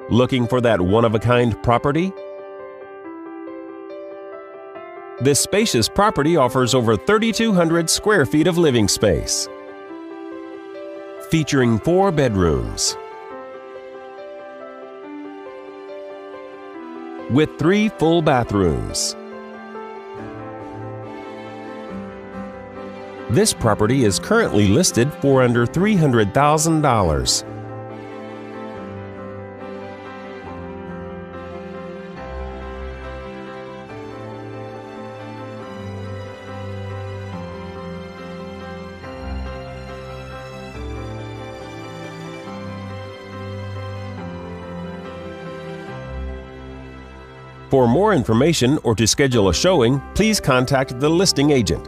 Looking for that one-of-a-kind property? This spacious property offers over 3,200 square feet of living space, featuring 4 bedrooms with 3 full bathrooms. This property is currently listed for under $300,000. For more information or to schedule a showing, please contact the listing agent.